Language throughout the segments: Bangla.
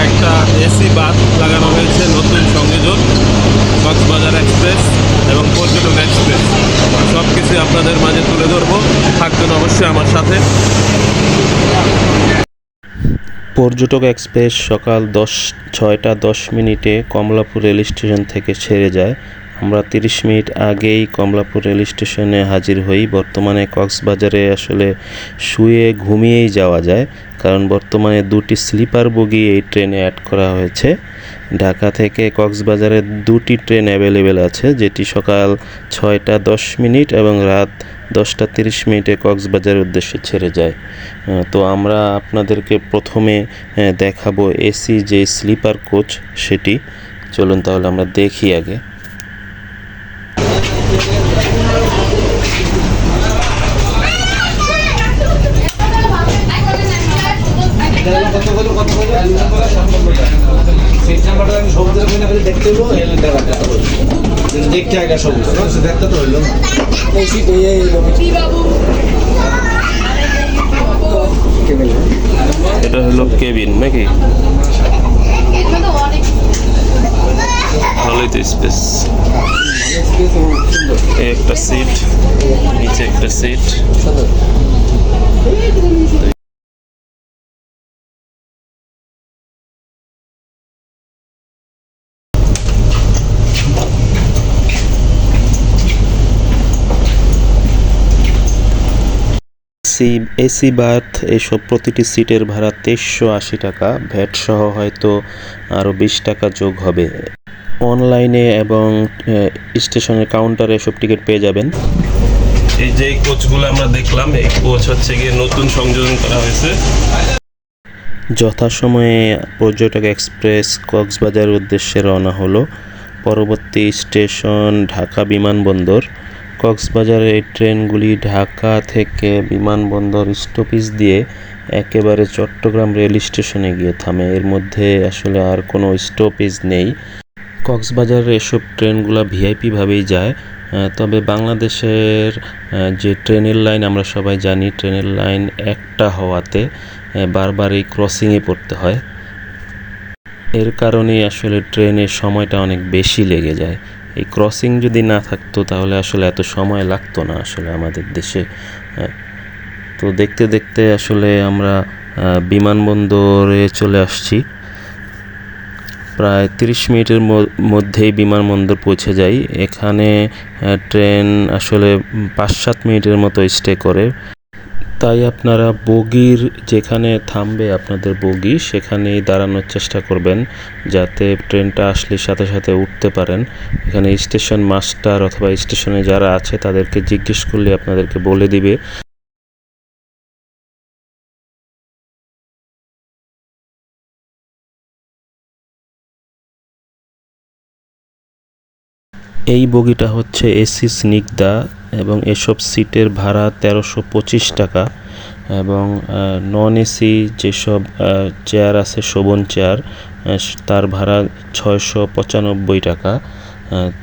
কয়েকটা এসি বাস লাগানো হয়েছে, নতুন সংযোজন কক্সবাজার এক্সপ্রেস এবং পর্যটন এক্সপ্রেস। সব কিছুই আপনাদের মাঝে তুলে ধরবো, থাকবেন অবশ্যই আমার সাথে। পর্যটক এক্সপ্রেস সকাল 6টা 10 মিনিটে কমলাপুর রেল স্টেশন থেকে ছেড়ে যায়। আমরা 30 মিনিট আগেই কমলাপুর রেল স্টেশনে হাজির হই। বর্তমানে কক্সবাজারে আসলে শুয়ে ঘুমিয়েই যাওয়া যায়, কারণ বর্তমানে 2টি স্লিপার বগি এই ট্রেনে অ্যাড করা হয়েছে। ঢাকা থেকে কক্সবাজারে 2টি ট্রেন অ্যাভেলেবেল আছে, যেটি সকাল 6টা 10 মিনিট এবং রাত 10টা 30 মিনিটে কক্সবাজারের উদ্দেশ্যে ছেড়ে যায়। তো আমরা আপনাদেরকে প্রথমে দেখাবো এসি যে স্লিপার কোচ সেটি। চলুন তাহলে আমরা দেখি আগে। দেখতে আগে সবুজ দেখতে তো হইল এটা হলো কেবিন নাকি? ভালোই তো স্পেস। একটা সিট, নিচে একটা সিট। এসি বাথ এসব প্রতিটি সিটের ভাড়া 2380 টাকা, ভ্যাট সহ হয়তো আরও 20 টাকা যোগ হবে। অনলাইনে এবং স্টেশনের কাউন্টারে এসব টিকিট পেয়ে যাবেন। এই যে কোচগুলো আমরা দেখলাম, এই কোচ হচ্ছে গিয়ে নতুন সংযোজন করা হয়েছে। যথাসময়ে পর্যটক এক্সপ্রেস কক্সবাজারের উদ্দেশ্যে রওনা হলো। পরবর্তী স্টেশন ঢাকা বিমানবন্দর। কক্সবাজারের এই ট্রেনগুলি ঢাকা থেকে বিমানবন্দর স্টপেজ দিয়ে একেবারে চট্টগ্রাম রেল স্টেশনে গিয়ে থামে। এর মধ্যে আসলে আর কোনো স্টপেজ নেই। কক্সবাজারের এসব ট্রেনগুলো ভিআইপিভাবেই যায়। তবে বাংলাদেশের যে ট্রেনের লাইন আমরা সবাই জানি, ট্রেনের লাইন একটা হওয়াতে বারবার এই ক্রসিংয়ে পড়তে হয়। এর কারণেই আসলে ট্রেনের সময়টা অনেক বেশি লেগে যায়। এই ক্রসিং যদি না থাকতো তাহলে আসলে এত সময় লাগতো না আসলে আমাদের দেশে। তো দেখতে দেখতে আসলে আমরা বিমানবন্দরে চলে আসছি। প্রায় 30 মিনিটের মধ্যেই বিমানবন্দর পৌঁছে যাই। এখানে ট্রেন আসলে 5-7 মিনিটের মতো স্টে করে। তাই আপনারা বগির যেখানে থামবে আপনাদের বগি, সেখানেই দাঁড়ানোর চেষ্টা করবেন, যাতে ট্রেনটা আসলে সাথে সাথে উঠতে পারেন। এখানে স্টেশন মাস্টার অথবা স্টেশনে যারা আছে তাদেরকে জিজ্ঞেস করলে আপনাদেরকে বলে দিবে। এই বগিটা হচ্ছে এসি স্নিগ্ধা এবং এসব সিটের ভাড়া 1325 টাকা এবং নন এসি যেসব চেয়ার আছে, শোভন চেয়ার, তার ভাড়া 695 টাকা।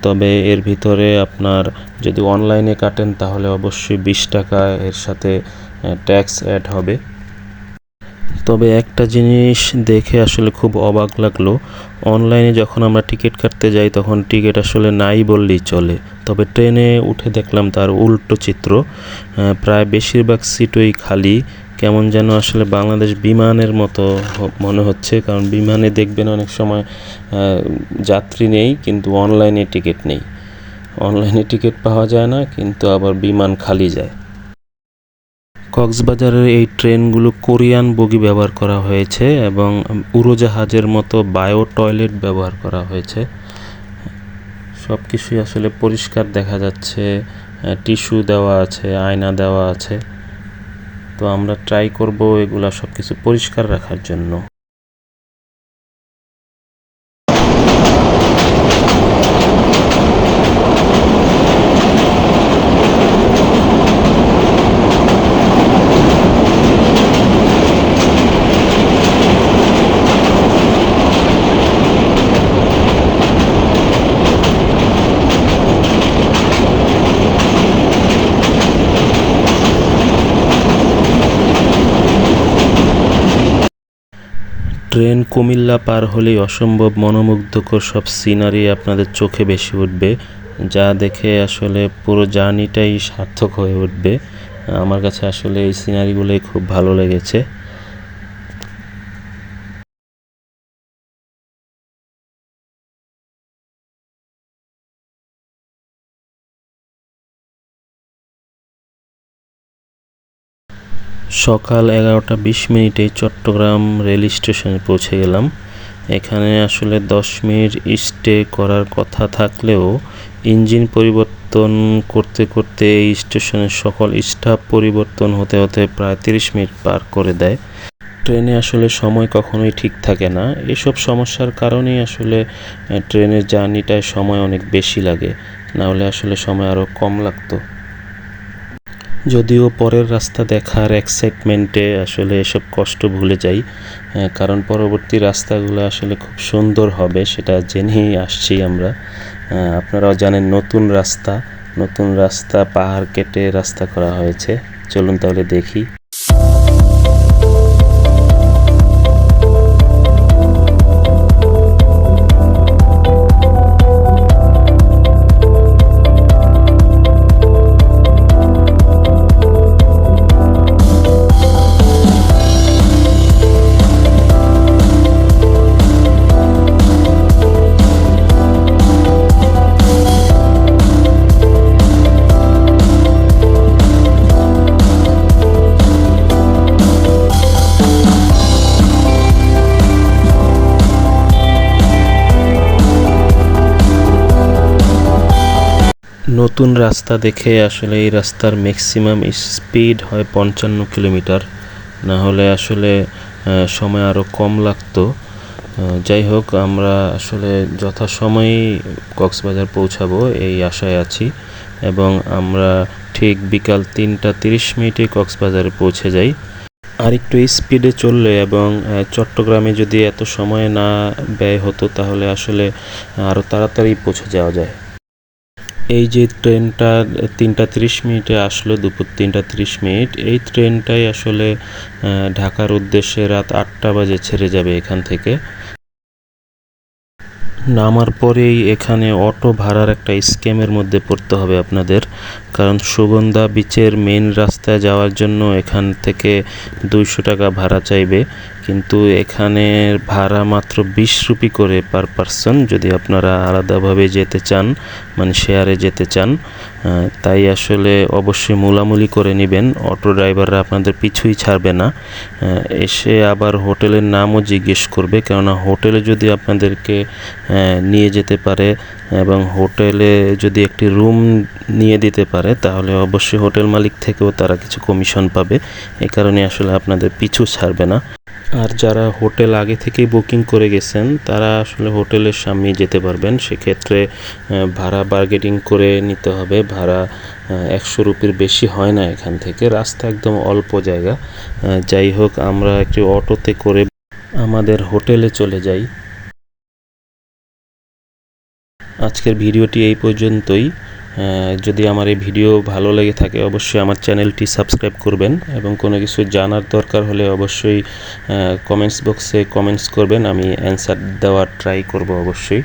তবে এর ভিতরে আপনার যদি অনলাইনে কাটেন তাহলে অবশ্যই 20 টাকা এর সাথে ট্যাক্স অ্যাড হবে। তবে একটা জিনিস দেখে আসলে খুব অবাক লাগলো, অনলাইনে যখন আমরা টিকিট কাটতে যাই তখন টিকিট আসলে নাই বললেই চলে। তবে ট্রেনে উঠে দেখলাম তার উল্টো চিত্র। প্রায় বেশিরভাগ সিটই খালি, কেমন যেন আসলে বাংলাদেশ বিমানের মতো মনে হচ্ছে। কারণ বিমানে দেখবেন অনেক সময় যাত্রী নেই কিন্তু অনলাইনে টিকিট নেই, অনলাইনে টিকিট পাওয়া যায় না কিন্তু আবার বিমান খালি যায়। কক্সবাজারের এই ট্রেনগুলো কোরিয়ান বগি ব্যবহার করা হয়েছে এবং উড়োজাহাজের মতো বায়ো টয়লেট ব্যবহার করা হয়েছে। সব কিছুই আসলে পরিষ্কার দেখা যাচ্ছে, টিস্যু দেওয়া আছে, আয়না দেওয়া আছে। তো আমরা ট্রাই করব এগুলা সব কিছু পরিষ্কার রাখার জন্য। ট্রেন কুমিল্লা পার হলেই অসম্ভব মনোমুগ্ধকর সব সিনারি আপনাদের চোখে ভেসে উঠবে, যা দেখে আসলে পুরো জার্নিটাই সার্থক হয়ে উঠবে। আমার কাছে আসলে এই সিনারিগুলোই খুব ভালো লেগেছে। সকাল 11:20 চট্টগ্রাম রেল স্টেশনে পৌঁছে গেলাম। এখানে আসলে 10 মিনিট স্টে করার কথা থাকলেও ইঞ্জিন পরিবর্তন করতে করতে এই স্টেশনের সকল স্টাফ পরিবর্তন হতে হতে প্রায় 30 মিনিট পার করে দেয়। ট্রেনে আসলে সময় কখনোই ঠিক থাকে না। এসব সমস্যার কারণেই আসলে ট্রেনের জার্নিটায় সময় অনেক বেশি লাগে, না হলে আসলে সময় আরও কম লাগতো। যদিও পরের রাস্তা দেখার এক্সাইটমেন্টে আসলে এসব কষ্ট ভুলে যাই, কারণ পরবর্তী রাস্তাগুলো আসলে খুব সুন্দর হবে সেটা জেনেই আসছি আমরা। আপনারাও জানেন নতুন রাস্তা পাহাড় কেটে রাস্তা করা হয়েছে। চলুন তাহলে দেখি। নতুন রাস্তা দেখে আসলে এই রাস্তার ম্যাক্সিমাম স্পিড হয় 55 কিলোমিটার, না হলে আসলে সময় আরও কম লাগতো। যাই হোক, আমরা আসলে যথাসময়েই কক্সবাজার পৌঁছাবো এই আশায় আছি, এবং আমরা ঠিক বিকাল 3:30 কক্সবাজারে পৌঁছে যাই। আর একটু স্পিডে চললে এবং চট্টগ্রামে যদি এত সময় না ব্যয় হতো তাহলে আসলে আরও তাড়াতাড়ি পৌঁছে যাওয়া যায়। এই যে ট্রেনটা 3:30 আসলো, দুপুর 3:30, এই ট্রেনটাই আসলে ঢাকার উদ্দেশ্যে রাত 8টা বাজে ছেড়ে যাবে এখান থেকে। নামার পরেই এখানে অটো ভাড়ার একটা স্ক্যামের মধ্যে পড়তে হবে আপনাদের, কারণ সুগন্ধা বিচের মেইন রাস্তায় যাওয়ার জন্য এখান থেকে 200 টাকা ভাড়া চাইবে, কিন্তু এখানে ভাড়া মাত্র 20 রুপি করে পার পারসন যদি আপনারা আলাদাভাবে যেতে চান, মানে শেয়ারে যেতে চান। তাই আসলে অবশ্যই মূলামূলি করে নেবেন, অটো ড্রাইভাররা আপনাদের পিছুই ছাড়বে না। এসে আবার হোটেলের নামও জিজ্ঞেস করবে, কেননা হোটেলে যদি আপনাদেরকে নিয়ে যেতে পারে এবং হোটেলে যদি একটি রুম নিয়ে দিতে পারে তাহলে অবশ্যই হোটেল মালিক থেকেও তারা কিছু কমিশন পাবে। এই কারণে আসলে আপনাদের পিছু ছাড়বে না। আর যারা হোটেল আগে থেকেই বুকিং করে গেছেন তারা আসলে হোটেলের সামনেই যেতে পারবেন। সেক্ষেত্রে ভাড়া বার্গেনিং করে নিতে হবে। ভাড়া 100 রুপির বেশি হয় না এখান থেকে, রাস্তা একদম অল্প জায়গা। যাই হোক, আমরা একটি অটোতে করে আমাদের হোটেলে চলে যাই। আজকের ভিডিওটি এই পর্যন্তই। যদি আমার এই ভিডিও ভালো লেগে থাকে অবশ্যই আমার চ্যানেলটি সাবস্ক্রাইব করবেন, এবং কোনো কিছু জানার দরকার হলে অবশ্যই কমেন্টস বক্সে কমেন্টস করবেন, আমি অ্যান্সার দেওয়ার ট্রাই করব অবশ্যই।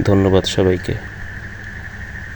ধন্যবাদ সবাইকে।